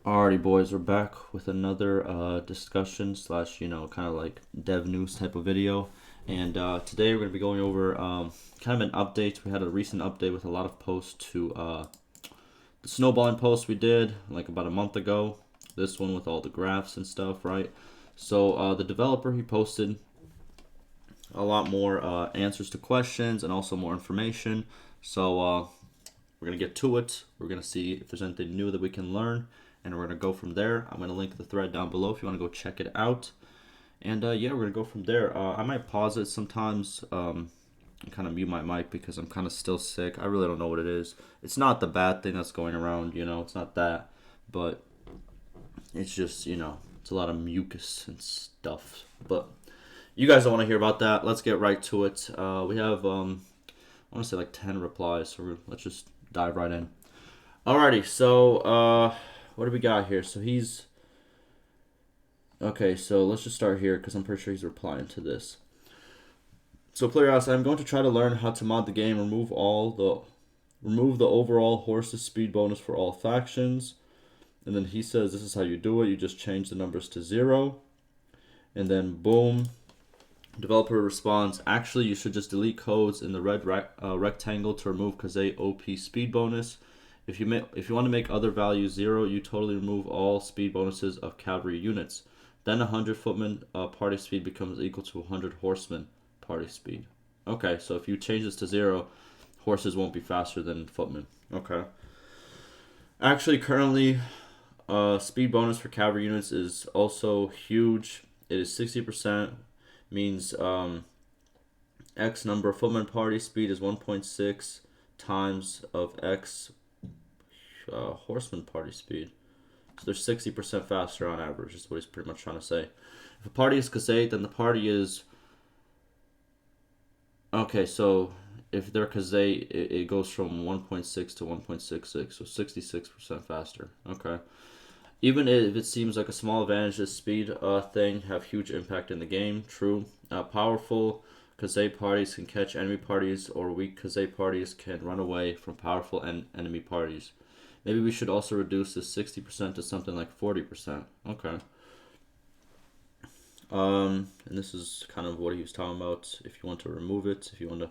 Alrighty, boys, we're back with another discussion slash, kind of like dev news type of video. And today we're going to be going over kind of an update. We had a recent update with a lot of posts to the snowballing post we did like about a month ago. This one with all the graphs and stuff, right? So the developer, he posted a lot more answers to questions and also more information. So we're going to get to it. We're going to see if there's anything new that we can learn, and we're going to go from there. I'm going to link the thread down below if you want to go check it out. And yeah, we're going to go from there. I might pause it sometimes and kind of mute my mic because I'm kind of still sick. I really don't know what it is. It's not the bad thing that's going around, it's not that. But it's just, it's a lot of mucus and stuff. But you guys don't want to hear about that. Let's get right to it. We have, I want to say like 10 replies, so let's just dive right in. Alrighty, so what do we got here? So he's okay. So let's just start here because I'm pretty sure he's replying to this. So player asks, I'm going to try to learn how to mod the game, remove the overall horse's speed bonus for all factions, and then he says this is how you do it. You just change the numbers to 0, and then boom. Developer responds, actually, you should just delete codes in the red rectangle to remove Kazay OP speed bonus. If you want to make other values 0, you totally remove all speed bonuses of cavalry units. Then 100 footmen party speed becomes equal to 100 horsemen party speed. Okay, so if you change this to 0, horses won't be faster than footmen. Okay. Actually, currently, speed bonus for cavalry units is also huge. It is 60%. Means X number of footman party speed is 1.6 times of X horseman party speed. So they're 60% faster on average, is what he's pretty much trying to say. If a party is Khazate, then the party is... Okay, so if they're Khazate, it goes from 1.6 to 1.66, so 66% faster. Okay. Even if it seems like a small advantage, this speed thing have huge impact in the game. True. Powerful Kazay parties can catch enemy parties, or weak Kazay parties can run away from powerful enemy parties. Maybe we should also reduce this 60% to something like 40%. Okay. And this is kind of what he was talking about. If you want to remove it, if you want to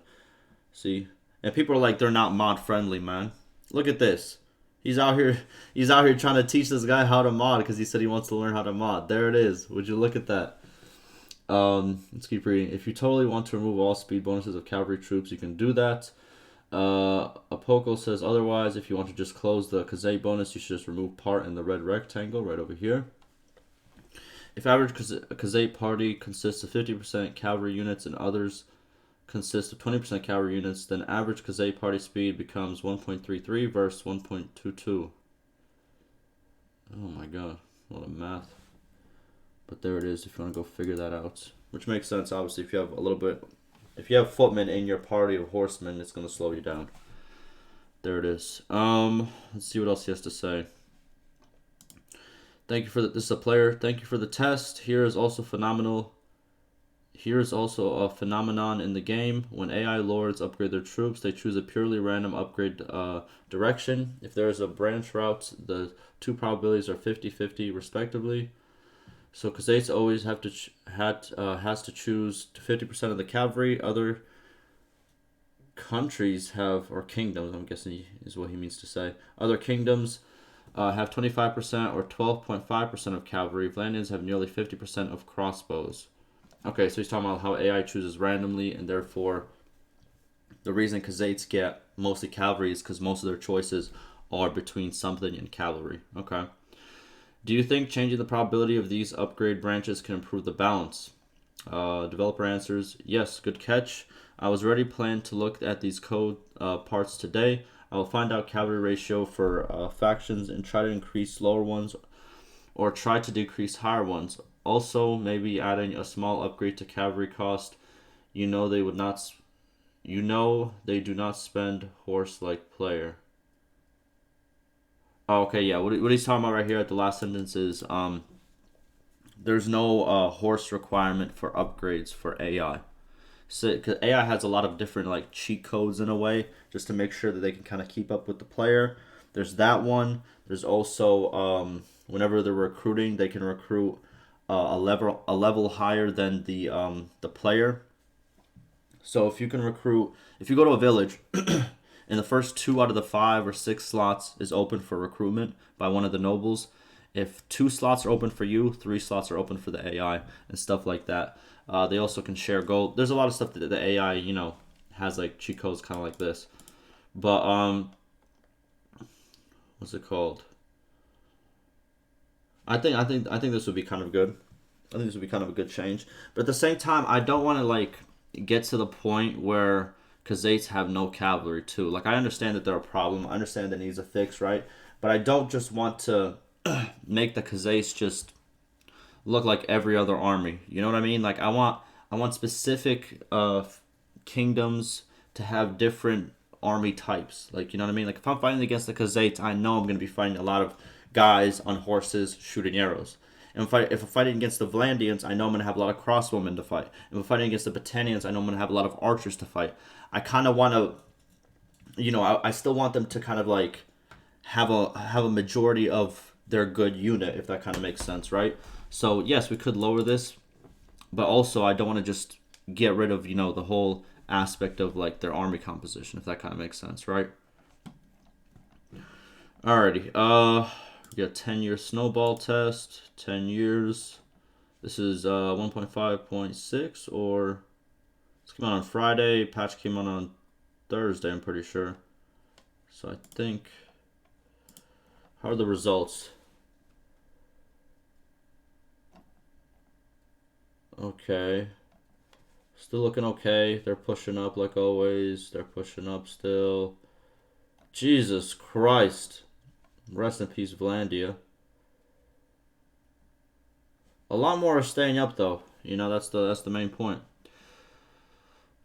see. And people are like, they're not mod friendly, man. Look at this. He's out here trying to teach this guy how to mod because he said he wants to learn how to mod. There it is. Would you look at that? Let's keep reading. If you totally want to remove all speed bonuses of cavalry troops, you can do that. Apoko says otherwise. If you want to just close the Kazay bonus, you should just remove part in the red rectangle right over here. If average Kazay party consists of 50% cavalry units and others consist of 20% cavalry units, then average Kazay party speed becomes 1.33 versus 1.22. Oh my god, what a math. But there it is if you want to go figure that out. Which makes sense, obviously, if you have footmen in your party of horsemen, it's going to slow you down. There it is. Let's see what else he has to say. Thank you for this is a player. Thank you for the test. Here is also a phenomenon in the game. When AI lords upgrade their troops, they choose a purely random upgrade direction. If there is a branch route, the two probabilities are 50-50 respectively. So Khazates always has to choose 50% of the cavalry. Other countries have, or kingdoms, I'm guessing is what he means to say. Other kingdoms have 25% or 12.5% of cavalry. Vlandians have nearly 50% of crossbows. Okay, so he's talking about how AI chooses randomly, and therefore the reason Khazates get mostly cavalry is because most of their choices are between something and cavalry. Okay. Do you think changing the probability of these upgrade branches can improve the balance? Developer answers, yes, good catch. I was already planning to look at these code parts today. I will find out cavalry ratio for factions and try to increase lower ones or try to decrease higher ones. Also, maybe adding a small upgrade to cavalry cost. They do not spend horse-like player. Oh, okay, yeah. What he's talking about right here at the last sentence is there's no horse requirement for upgrades for AI. So, cause AI has a lot of different like cheat codes in a way, just to make sure that they can kind of keep up with the player. There's that one. There's also whenever they're recruiting, they can recruit a level higher than the player. So if you can recruit, if you go to a village, and the first 2 out of the 5 or 6 slots is open for recruitment by one of the nobles. If 2 slots are open for you, 3 slots are open for the AI and stuff like that. They also can share gold. There's a lot of stuff that the AI, has like cheat codes kind of like this. But what's it called? I think this would be kind of good. I think this would be kind of a good change. But at the same time, I don't want to like get to the point where Khazaits have no cavalry too. Like I understand that they're a problem. I understand that needs a fix, right? But I don't just want to make the Khazaits just look like every other army. You know what I mean? Like I want specific kingdoms to have different army types. Like, you know what I mean? Like if I'm fighting against the Khazaits, I know I'm going to be fighting a lot of guys on horses shooting arrows. And if I'm fighting against the Vlandians, I know I'm going to have a lot of crossbowmen to fight. If I'm fighting against the Battanians, I know I'm going to have a lot of archers to fight. I kind of want to, I still want them to kind of like have a majority of their good unit, if that kind of makes sense, right? So yes, we could lower this, but also I don't want to just get rid of the whole aspect of like their army composition, if that kind of makes sense, right? Alrighty, we got 10-year snowball test, 10 years. This is 1.5.6, or it's came out on Friday. Patch came out on Thursday, I'm pretty sure. So I think, how are the results? Okay. Still looking okay. They're pushing up like always. They're pushing up still. Jesus Christ. Rest in peace, Vlandia. A lot more are staying up though. That's the main point.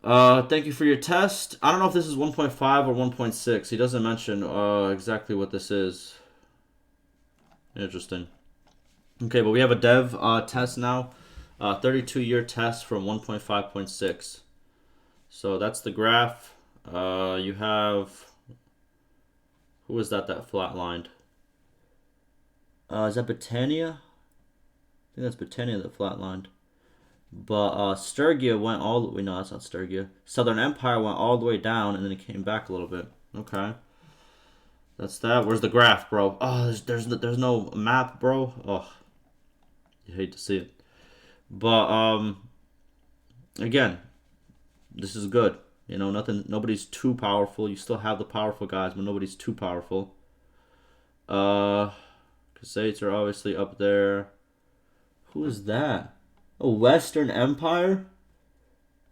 Thank you for your test. I don't know if this is 1.5 or 1.6. He doesn't mention exactly what this is. Interesting. Okay, but we have a dev test now. 32-year test from 1.5.6. So that's the graph. You have... Who is that flatlined? Is that Britannia? I think that's Britannia that flatlined. But Sturgia went all the way... No, that's not Sturgia. Southern Empire went all the way down, and then it came back a little bit. Okay. That's that. Where's the graph, bro? Oh, there's no map, bro. Oh, you hate to see it. But, again, this is good. Nobody's too powerful. You still have the powerful guys, but nobody's too powerful. Khazaits are obviously up there. Who is that? A Western Empire?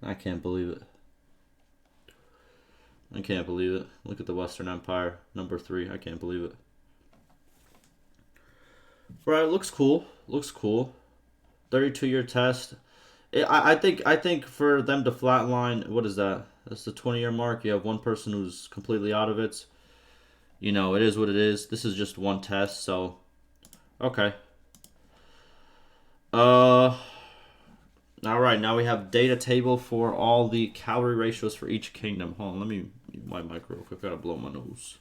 I can't believe it. I can't believe it. Look at the Western Empire, number 3. I can't believe it. Right, looks cool. Looks cool. 32-year test. I think for them to flatline, what is that? That's the 20-year mark. You have one person who's completely out of it. It is what it is. This is just one test, so okay. All right. Now we have data table for all the calorie ratios for each kingdom. Hold on, let me mute my mic real quick. I gotta blow my nose.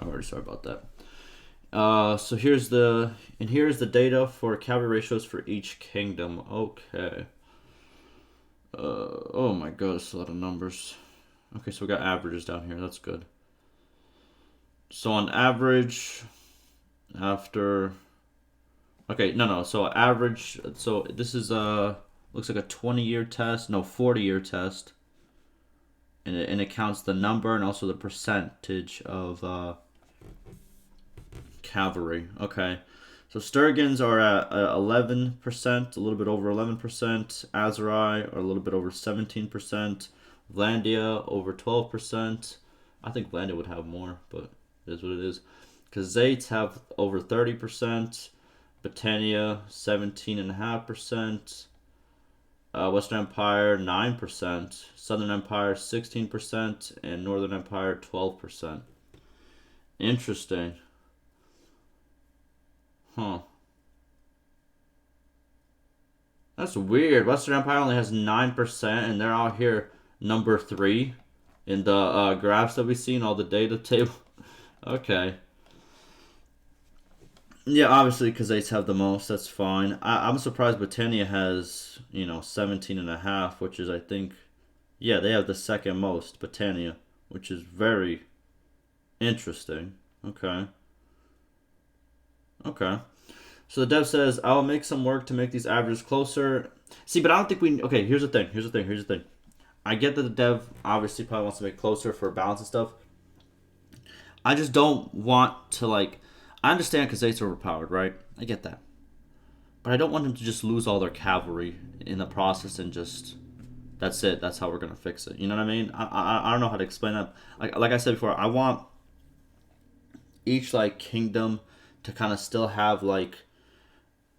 Alright, sorry about that. So here's the data for calorie ratios for each kingdom. Okay. Oh my god, it's a lot of numbers. Okay, so we got averages down here. That's good. So on average, after... Okay, no. So average... So this is looks like a 20-year test. No, 40-year test. And it counts the number and also the percentage of cavalry. Okay. So Sturgans are at 11%, a little bit over 11%. Azerai are a little bit over 17%. Vlandia over 12%. I think Vlandia would have more, but it is what it is. Khazaits have over 30%. Britannia 17.5%. Western Empire 9%. Southern Empire 16%. And Northern Empire 12%. Interesting. Huh. That's weird. Western Empire only has 9%, and they're out here number 3 in the graphs that we've seen, all the data table. Okay. Yeah, obviously, Khazaits have the most. That's fine. I'm surprised Britannia has, 17.5, which is, I think, yeah, they have the second most, Britannia, which is very interesting. Okay. Okay. So the dev says, I'll make some work to make these averages closer. See, but I don't think we... Okay, here's the thing. I get that the dev obviously probably wants to make closer for balance and stuff. I just don't want to, like... I understand Khazaits are overpowered, right? I get that. But I don't want them to just lose all their cavalry in the process and just... That's it. That's how we're going to fix it. You know what I mean? I don't know how to explain that. Like I said before, I want each, like, kingdom to kind of still have, like...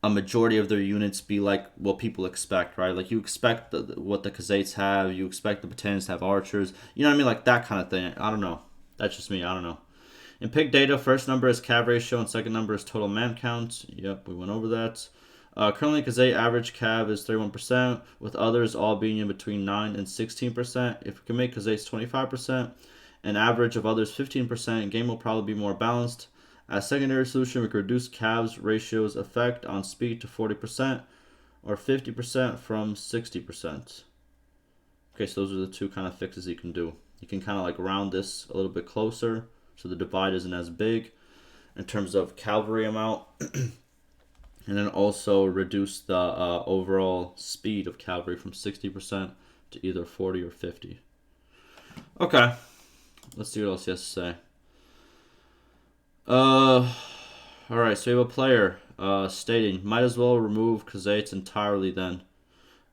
a majority of their units be like what people expect, right? Like you expect what the Khazaits have, you expect the Battanians to have archers, you know what I mean? Like that kind of thing. I don't know. That's just me. I don't know. In pick data, first number is cav ratio and second number is total man count. Yep, we went over that. Currently, Khazait average cav is 31%, with others all being in between 9 and 16%. If we can make Khazaits 25%, an average of others 15%, game will probably be more balanced. As secondary solution, we could reduce calves ratio's effect on speed to 40% or 50% from 60%. Okay, so those are the two kind of fixes you can do. You can kind of like round this a little bit closer so the divide isn't as big in terms of cavalry amount. And then also reduce the overall speed of cavalry from 60% to either 40 or 50. Okay, let's see what else he has to say. Alright, so we have a player stating, might as well remove Khazaits entirely then.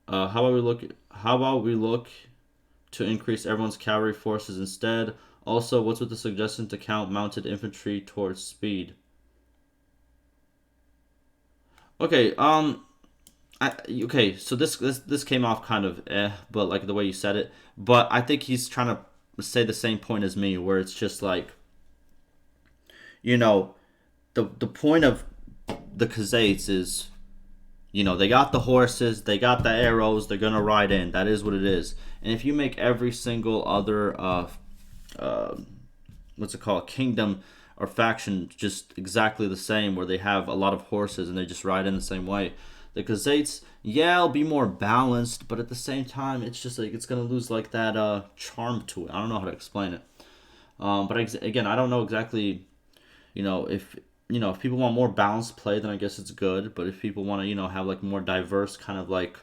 How about we look to increase everyone's cavalry forces instead? Also, what's with the suggestion to count mounted infantry towards speed? Okay, okay, so this came off kind of but like the way you said it. But I think he's trying to say the same point as me, where it's just like, the point of the Khazaits is, they got the horses, they got the arrows, they're gonna ride in. That is what it is. And if you make every single other kingdom or faction just exactly the same, where they have a lot of horses and they just ride in the same way, the Khazaits, yeah, it'll be more balanced, but at the same time, it's just like it's gonna lose like that charm to it. I don't know how to explain it. But again, I don't know exactly. If people want more balanced play, then I guess it's good. But if people want to, have like more diverse kind of like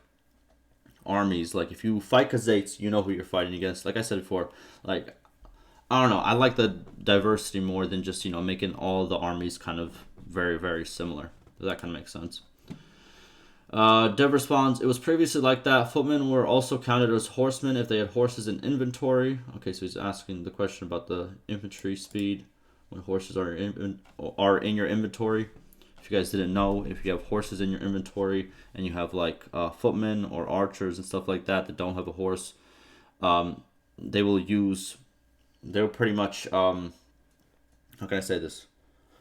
armies, like if you fight Khazaits, you know who you're fighting against. Like I said before, like I don't know, I like the diversity more than just making all the armies kind of very, very similar. Does that kind of make sense? Dev responds, it was previously like that. Footmen were also counted as horsemen if they had horses in inventory. Okay, so he's asking the question about the infantry speed when horses are in your inventory. If you guys didn't know, if you have horses in your inventory and you have like footmen or archers and stuff like that that don't have a horse, they'll pretty much how can I say this?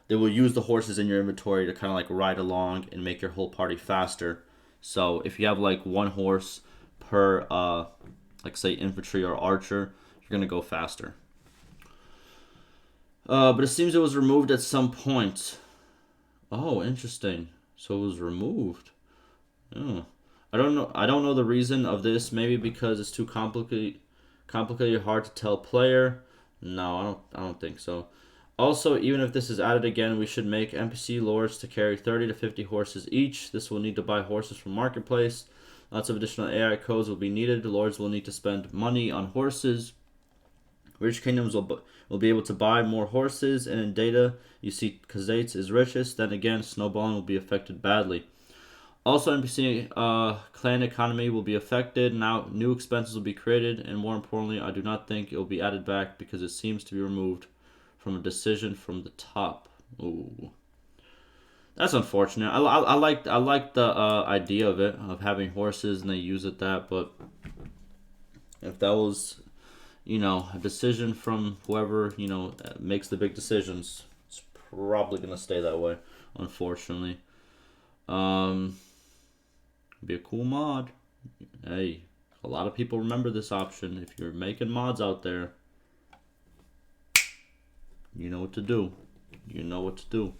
They will use the horses in your inventory to kind of like ride along and make your whole party faster. So if you have like one horse per like say infantry or archer, you're gonna go faster. But it seems it was removed at some point. Oh, interesting. So it was removed. Oh. I don't know the reason of this. Maybe because it's too complicated, hard to tell player. No, I don't think so. Also, even if this is added again, we should make NPC lords to carry 30 to 50 horses each. This will need to buy horses from marketplace. Lots of additional AI codes will be needed. The lords will need to spend money on horses. Rich kingdoms will be able to buy more horses, and in data, you see Khazaits is richest. Then again, snowballing will be affected badly. Also, NPC clan economy will be affected. Now, new expenses will be created, and more importantly, I do not think it will be added back because it seems to be removed from a decision from the top. Ooh, that's unfortunate. I like the idea of it, of having horses and they use it that, but if that was you know, a decision from whoever, you know, makes the big decisions. It's probably going to stay that way, unfortunately. Be a cool mod. Hey, a lot of people remember this option. If you're making mods out there, you know what to do. You know what to do.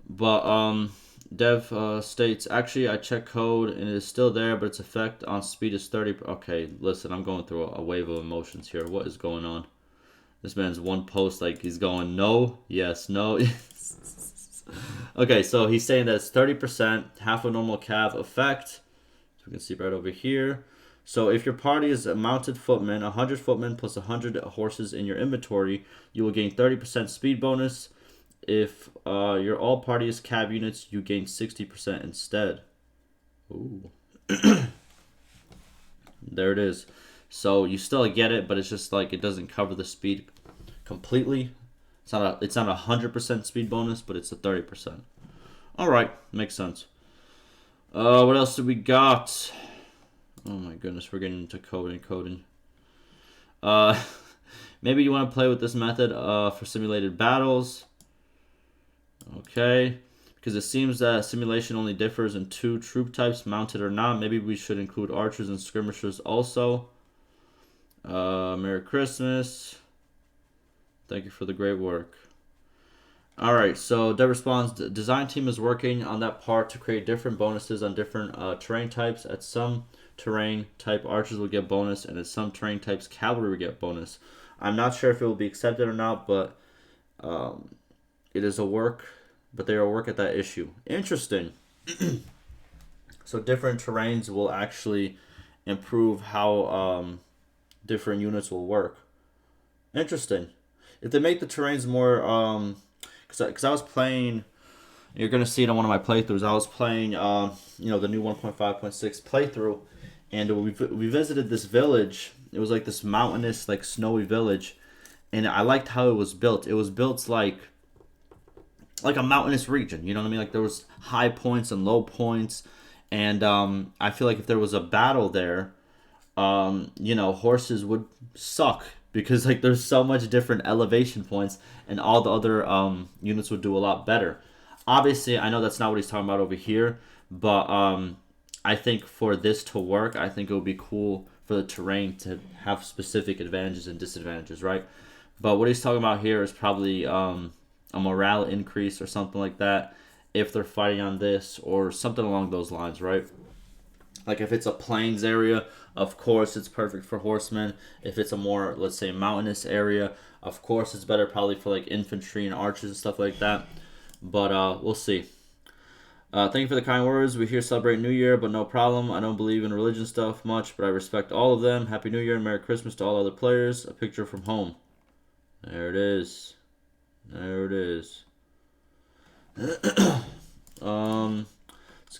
But dev states, actually I checked code and it is still there, but its effect on speed is 30. Okay, listen, I'm going through a wave of emotions here. What is going on? This man's one post like he's going no, yes, no. Okay, so he's saying that it's 30%, half a normal cav effect. So we can see right over here. So if your party is a mounted footman, 100 footmen plus 100 horses in your inventory, you will gain 30% speed bonus. If your all party is cav units, you gain 60% instead. Ooh. There it is. So you still get it, but it's just like it doesn't cover the speed completely. It's not a 100% speed bonus, but it's a 30%. All right, makes sense. What else do we got? Oh my goodness, we're getting into coding. Maybe you want to play with this method for simulated battles. Okay, because it seems that simulation only differs in 2 troop types, mounted or not. Maybe we should include archers and skirmishers also. Merry Christmas. Thank you for the great work. Alright, so Dev responds, the design team is working on that part to create different bonuses on different terrain types. At some terrain type, archers will get bonus, and at some terrain types, cavalry will get bonus. I'm not sure if it will be accepted or not, but it is a work, but they are work at that issue. Interesting. So different terrains will actually improve how different units will work. Interesting. If they make the terrains more, because I was playing, you're gonna see it on one of my playthroughs. I was playing, you know, the new 1.5.6 playthrough, and we visited this village. It was like this mountainous, like snowy village, and I liked how it was built. It was built like a mountainous region. You know what I mean? Like there was high points and low points, and I feel like if there was a battle there, you know, horses would suck because like there's so much different elevation points, and all the other units would do a lot better. Obviously, I know that's not what he's talking about over here, but I think for this to work, I think it would be cool for the terrain to have specific advantages and disadvantages, right? But what he's talking about here is probably a morale increase or something like that if they're fighting on this or something along those lines, right? Like if it's a plains area, of course it's perfect for horsemen. If it's a more, let's say, mountainous area, of course it's better probably for like infantry and archers and stuff like that. But we'll see. Thank you for the kind words. We here celebrate New Year, but no problem. I don't believe in religion stuff much, but I respect all of them. Happy New Year and Merry Christmas to all other players. A picture from home. There it is. There it is. Let's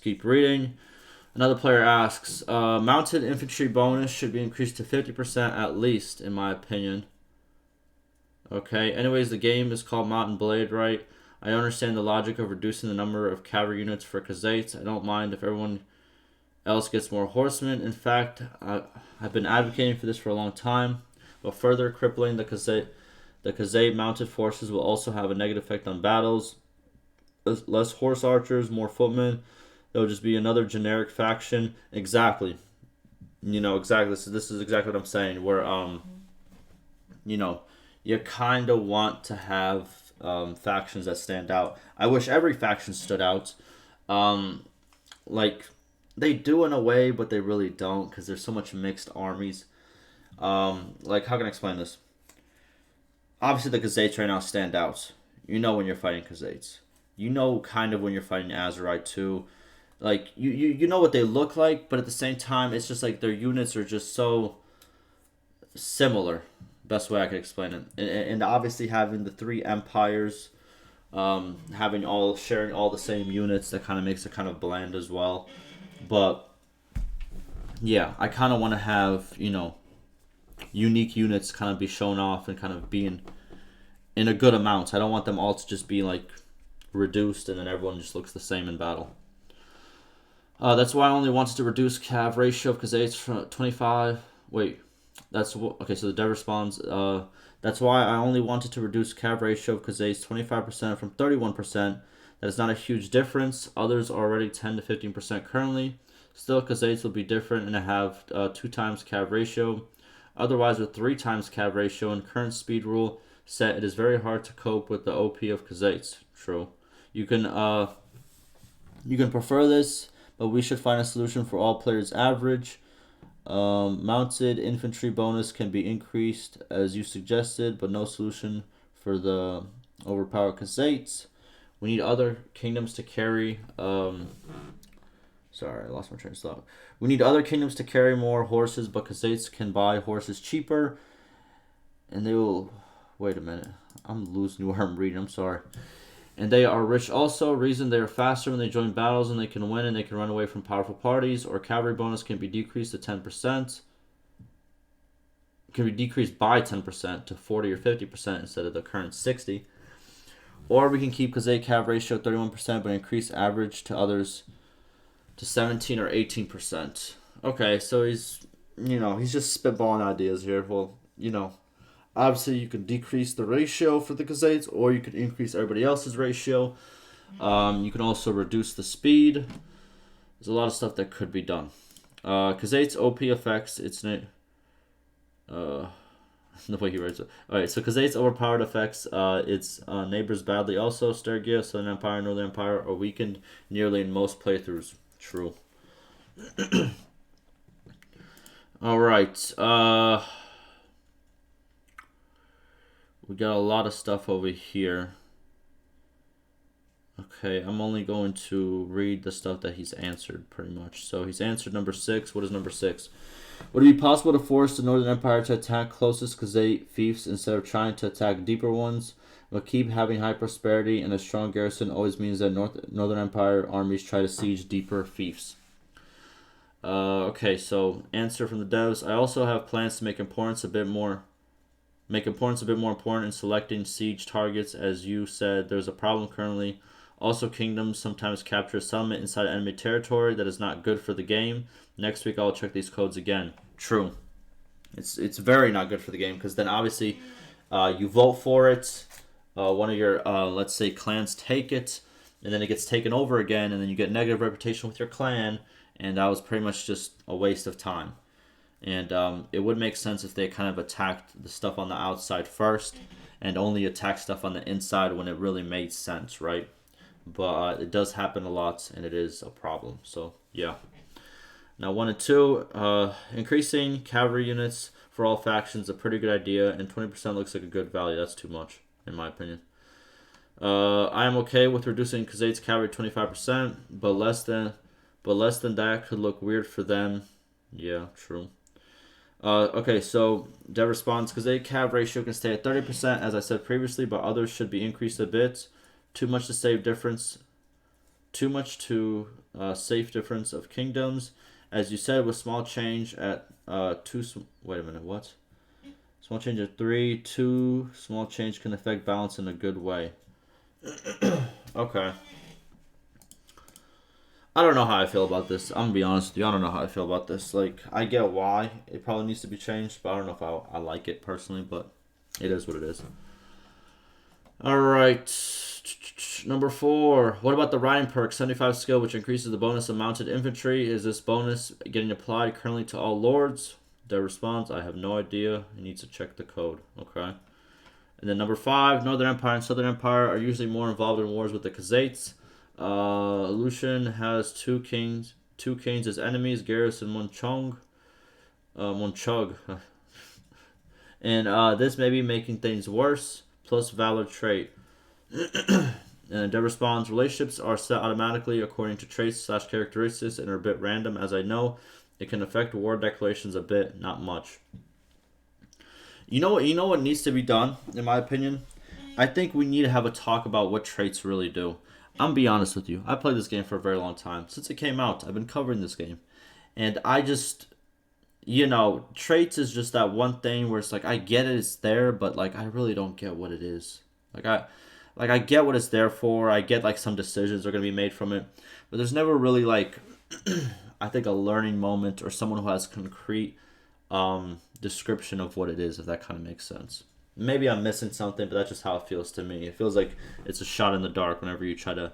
keep reading. Another player asks, mounted infantry bonus should be increased to 50% at least, in my opinion. Okay, anyways, the game is called Mount and Blade, right? I understand the logic of reducing the number of cavalry units for Khazaits. I don't mind if everyone else gets more horsemen. In fact, I've been advocating for this for a long time. But further crippling the Khazait mounted forces will also have a negative effect on battles. Less horse archers, more footmen. It'll just be another generic faction. Exactly. You know, exactly. This is exactly what I'm saying. Where, you know, you kind of want to have factions that stand out. I wish every faction stood out. Like, they do in a way, but they really don't because there's so much mixed armies. Like, how can I explain this? Obviously, the Khazaits right now stand out. You know when you're fighting Khazaits. You know kind of when you're fighting Azerite too. Like, you know what they look like, but at the same time, it's just like their units are just so similar. Best way I could explain it. And obviously having the 3 empires, sharing all the same units, that kind of makes it kind of bland as well. But, yeah, I kind of want to have, you know, unique units kind of be shown off and kind of being in a good amount. I don't want them all to just be like reduced and then everyone just looks the same in battle. That's why I only wanted to reduce cav ratio of Khazaits from 25. Wait, Okay, so the dev responds, that's why I only wanted to reduce cav ratio of Kazate's 25% from 31%. That is not a huge difference. Others are already 10 to 15% currently. Still, Kazate's will be different and have 2 times cav ratio. Otherwise, with 3 times cav ratio and current speed rule set, it is very hard to cope with the OP of Kazate's. True. You can prefer this, but we should find a solution for all players average. Mounted infantry bonus can be increased as you suggested, but no solution for the overpowered Kazates. We need other kingdoms to carry. Sorry, I lost my train of thought. We need other kingdoms to carry more horses, but Kazates can buy horses cheaper, and they will. Wait a minute, I'm losing where I'm reading. I'm sorry. And they are rich also. Reason they are faster when they join battles and they can win and they can run away from powerful parties. Or cavalry bonus can be decreased to 10%. Can be decreased by 10% to 40 or 50% instead of the current 60. Or we can keep Kazay cav ratio 31% but increase average to others to 17 or 18%. Okay, so he's just spitballing ideas here. Well, obviously, you could decrease the ratio for the Kazates, or you could increase everybody else's ratio. You can also reduce the speed. There's a lot of stuff that could be done. Kazates OP effects. It's the way he writes it. All right, so Kazates overpowered effects. Its neighbors badly also. Stergia, Southern Empire, Northern Empire are weakened nearly in most playthroughs. True. All right. We got a lot of stuff over here. Okay, I'm only going to read the stuff that he's answered, pretty much. So he's answered number 6. What is number 6? Would it be possible to force the Northern Empire to attack closest Khazate fiefs instead of trying to attack deeper ones? But keep having high prosperity and a strong garrison always means that Northern Empire armies try to siege deeper fiefs. Okay, so answer from the devs. I also have plans to make importance a bit more important in selecting siege targets. As you said, there's a problem currently. Also, kingdoms sometimes capture a settlement inside enemy territory that is not good for the game. Next week, I'll check these codes again. True. It's very not good for the game because then obviously you vote for it. One of your, let's say, clans take it, and then it gets taken over again, and then you get negative reputation with your clan, and that was pretty much just a waste of time. And it would make sense if they kind of attacked the stuff on the outside first and only attack stuff on the inside when it really made sense, right? But it does happen a lot, and it is a problem. So, yeah. Now, 1 and 2, increasing cavalry units for all factions a pretty good idea, and 20% looks like a good value. That's too much, in my opinion. I am okay with reducing Kazate's cavalry 25%, but less than that could look weird for them. Yeah, true. Okay, so dev responds, Kazate cav ratio can stay at 30%, as I said previously, but others should be increased a bit. Too much to safe difference of kingdoms. As you said, with small change at wait a minute, what? Small change at 3, 2, small change can affect balance in a good way. Okay. I don't know how I feel about this. I'm gonna be honest with you. I don't know how I feel about this. Like, I get why it probably needs to be changed, but I don't know if I like it personally, but it is what it is. Alright. Number 4. What about the riding perk? 75 skill, which increases the bonus of mounted infantry. Is this bonus getting applied currently to all lords? The response, I have no idea. He needs to check the code. Okay. And then number 5. Northern Empire and Southern Empire are usually more involved in wars with the Kazates. Lucian has two kings as enemies, Garrus and Monchug. And this may be making things worse, plus valor trait. And Dev responds, relationships are set automatically according to traits/characteristics and are a bit random, as I know. It can affect war declarations a bit, not much. You know what needs to be done, in my opinion? I think we need to have a talk about what traits really do. I'm gonna be honest with you. I played this game for a very long time. Since it came out, I've been covering this game. And I just, traits is just that one thing where it's like, I get it, it's there, but like, I really don't get what it is. I get what it's there for. I get like some decisions are gonna be made from it. But there's never really like, I think a learning moment or someone who has concrete description of what it is, if that kind of makes sense. Maybe I'm missing something, but that's just how it feels to me. It feels like it's a shot in the dark whenever you try to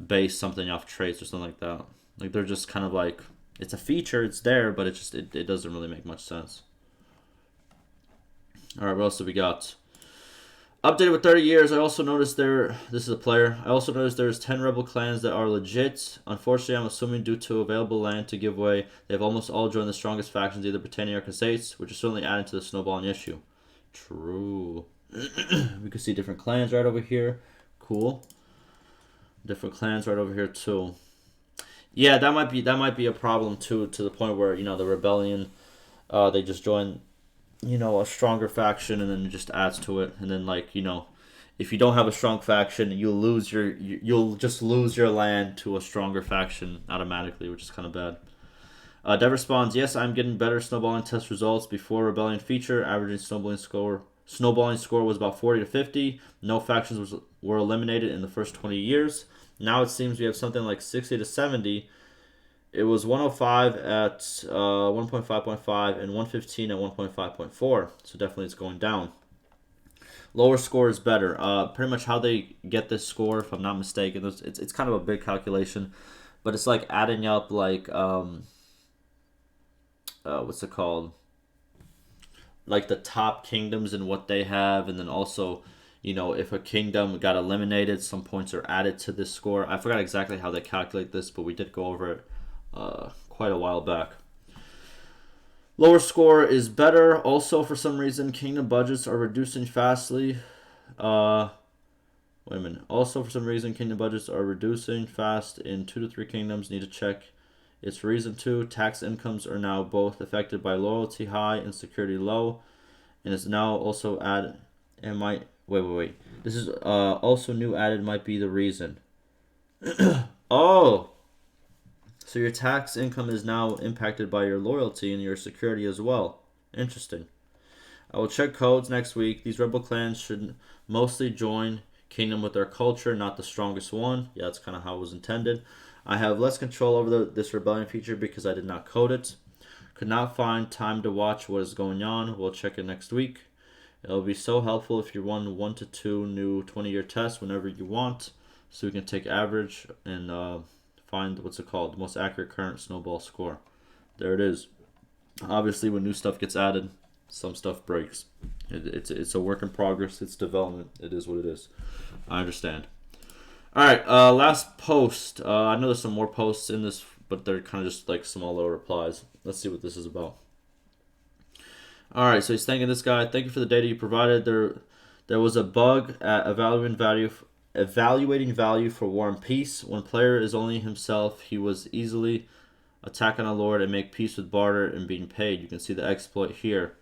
base something off traits or something like that. Like they're just kind of like, it's a feature, it's there, but it doesn't really make much sense. All right, what else do we got? Updated with 30 years, I also noticed this is a player, I also noticed there's 10 rebel clans that are legit. Unfortunately, I'm assuming due to available land to give away, they've almost all joined the strongest factions, either Britannia or Crusades, which is certainly adding to the snowballing issue. True. We can see different clans right over here. Cool. Different clans right over here too. Yeah, that might be a problem too, to the point where, you know, the rebellion, they just join, you know, a stronger faction, and then it just adds to it, and then, like, you know, if you don't have a strong faction, you'll just lose your land to a stronger faction automatically, which is kind of bad. Dev responds, yes, I'm getting better snowballing test results. Before Rebellion feature, averaging snowballing score was about 40 to 50. No factions were eliminated in the first 20 years. Now it seems we have something like 60 to 70. It was 105 at 1.5.5 and 115 at 1.5.4. So definitely it's going down. Lower score is better. Pretty much how they get this score, if I'm not mistaken, it's kind of a big calculation, but it's like adding up like what's it called? Like the top kingdoms and what they have, and then also, you know, if a kingdom got eliminated, some points are added to this score. I forgot exactly how they calculate this, but we did go over it quite a while back. Lower score is better. Also, for some reason, kingdom budgets are reducing fastly. Wait a minute. Also, for some reason, kingdom budgets are reducing fast in 2 to 3 kingdoms. Need to check its reason to. Tax incomes are now both affected by loyalty high and security low, and is now also added. And might wait. This is also new added. Might be the reason. Oh. So your tax income is now impacted by your loyalty and your security as well. Interesting. I will check codes next week. These rebel clans should mostly join kingdom with their culture, not the strongest one. Yeah, that's kind of how it was intended. I have less control over this rebellion feature because I did not code it. Could not find time to watch what is going on. We'll check it next week. It'll be so helpful if you run 1 to 2 new 20-year tests whenever you want, so we can take average and find what's it called, the most accurate current snowball score. There it is. Obviously, when new stuff gets added, some stuff breaks. It's a work in progress. It's development. It is what it is. I understand. All right, last post. I know there's some more posts in this, but they're kind of just like small little replies. Let's see what this is about. All right, so he's thanking this guy. Thank you for the data you provided. There was a bug at evaluating value for War and Peace. When player is only himself, he was easily attack on a lord and make peace with barter and being paid. You can see the exploit here.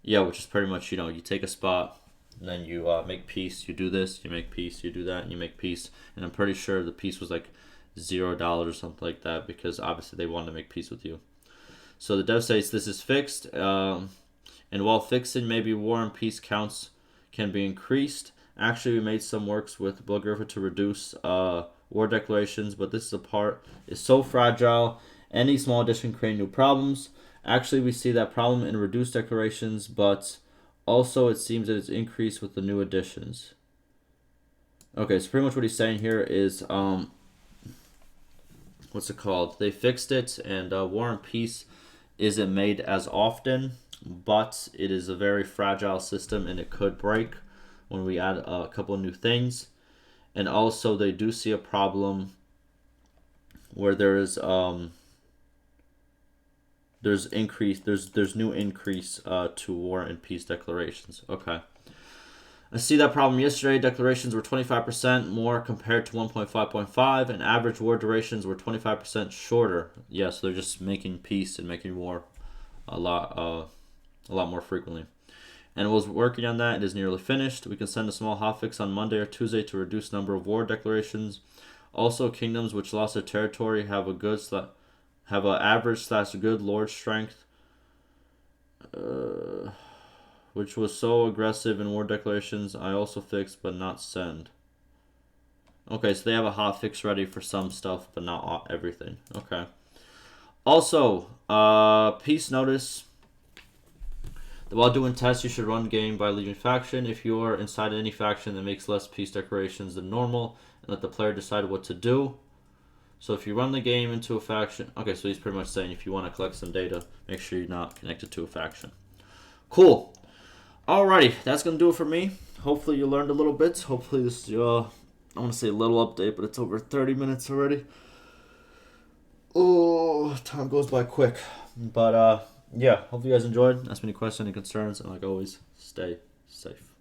Yeah, which is pretty much, you know, you take a spot, and then you make peace. You do this, you make peace. You do that, and you make peace. And I'm pretty sure the peace was like $0 or something like that, because obviously they wanted to make peace with you. So the dev says this is fixed, and while fixing, maybe War and Peace counts can be increased. Actually, we made some works with Blood Griffith to reduce war declarations, but this part is so fragile. Any small addition create new problems. Actually, we see that problem in reduced declarations, but also it seems that it's increased with the new additions. Okay, so pretty much what he's saying here is, what's it called? They fixed it, and War and Peace isn't made as often, but it is a very fragile system, and it could break when we add a couple of new things. And also, they do see a problem where there's new increase to War and Peace declarations. Okay, I see that problem yesterday. Declarations were 25% more compared to 1.5.5, and average war durations were 25% shorter. Yeah, so they're just making peace and making war a lot more frequently. And was working on that. It is nearly finished. We can send a small hotfix on Monday or Tuesday to reduce number of war declarations. Also, kingdoms which lost their territory have an average/good lord strength, which was so aggressive in war declarations. I also fixed, but not send. Okay, so they have a hotfix ready for some stuff, but not everything. Okay. Also, peace notice. while doing tests, you should run game by leaving faction. If you are inside any faction that makes less peace decorations than normal, and let the player decide what to do. So if you run the game into a faction... Okay, so he's pretty much saying if you want to collect some data, make sure you're not connected to a faction. Cool. Alrighty, that's going to do it for me. Hopefully you learned a little bit. Hopefully this, I want to say a little update, but it's over 30 minutes already. Oh, time goes by quick. But, yeah, hope you guys enjoyed. Ask me any questions, any concerns, and like always, stay safe.